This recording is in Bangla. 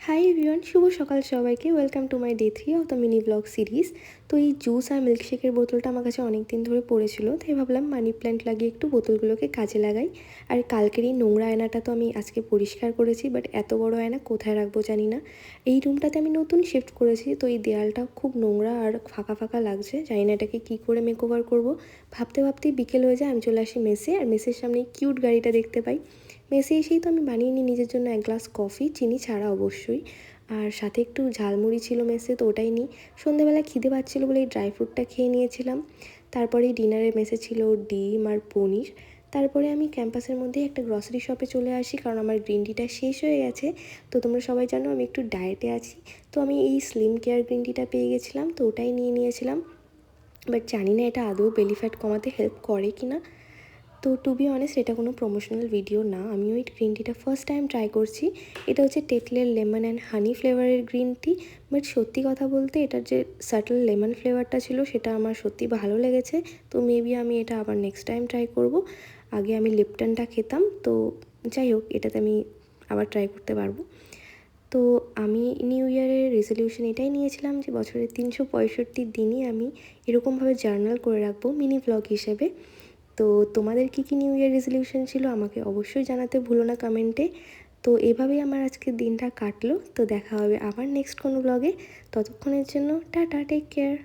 হাই এভরিওয়ান, শুভ সকাল সবাইকে। Welcome to my day 3 of the mini blog series. তো এই জুস আর মিল্কশেকের বোতলটা আমার কাছে অনেক দিন ধরে পড়েছিল, তাই ভাবলাম মানি প্ল্যান্ট লাগিয়ে একটু বোতলগুলোকে কাজে লাগাই। আর কালকের এই নোংরা আয়নাটা তো আমি আজকে পরিষ্কার করেছি, বাট এত বড় আয়না কোথায় রাখবো জানি না। এই রুমটাতে আমি নতুন শিফট করেছি, তো এই দেয়ালটা খুব নোংরা আর ফাঁকা ফাঁকা লাগছে। জানি না এটাকে কী করে মেকওভার করবো। ভাবতে ভাবতেই বিকেল হয়ে যায়, আমি চলে আসি মেসে। আর মেসের সামনে কিউট গাড়িটা দেখতে পাই। মেসে এসেই তো আমি বানিয়ে নিই নিজের জন্য এক গ্লাস কফি, চিনি ছাড়া অবশ্যই। আর সাথে একটু ঝালমুড়ি ছিল মেসে, তো ওটাই নিই। সন্ধ্যেবেলা খিদে পাচ্ছিলো বলে এই ড্রাই ফ্রুটটা খেয়ে নিয়েছিলাম। তারপরে ডিনারে মেসে ছিল ডিম আর পনির। তারপরে আমি ক্যাম্পাসের মধ্যেই একটা গ্রসারি শপে চলে আসি, কারণ আমার গ্রিন টিটা শেষ হয়ে গেছে। তো তোমরা সবাই জানো আমি একটু ডায়েটে আছি, তো আমি এই স্লিম কেয়ার গ্রিন টিটা পেয়ে গেছিলাম, তো ওটাই নিয়ে নিয়েছিলাম। বাট জানি না এটা আদৌ বেলি ফ্যাট কমাতে হেল্প করে কি না। তো টু বি অনেস্ট, এটা কোনো প্রমোশনাল ভিডিও না, আমি ওই গ্রিন টিটা ফার্স্ট টাইম ট্রাই করছি। এটা হচ্ছে টেটলের লেমন অ্যান্ড হানি ফ্লেভারের গ্রিন টি। বাট সত্যি কথা বলতে এটার যে সাটল লেমন ফ্লেভারটা ছিল সেটা আমার সত্যি ভালো লেগেছে। তো মেবি আমি এটা আবার নেক্সট টাইম ট্রাই করব। আগে আমি লিপটনটা খেতাম, তো যাই হোক এটাতে আমি আবার ট্রাই করতে পারবো। তো আমি নিউ ইয়ারের রেজলিউশন এটাই নিয়েছিলাম যে বছরের 365 দিনই আমি এরকমভাবে জার্নাল করে রাখবো মিনি ব্লগ হিসেবে। তো তোমাদের কী কী নিউ ইয়ার রেজলিউশন ছিল আমাকে অবশ্যই জানাতে ভুলো না কমেন্টে। তো এভাবেই আমার আজকের দিনটা কাটলো। তো দেখা হবে আবার নেক্সট কোনো ব্লগে। ততক্ষণের জন্য টাটা, টেক কেয়ার।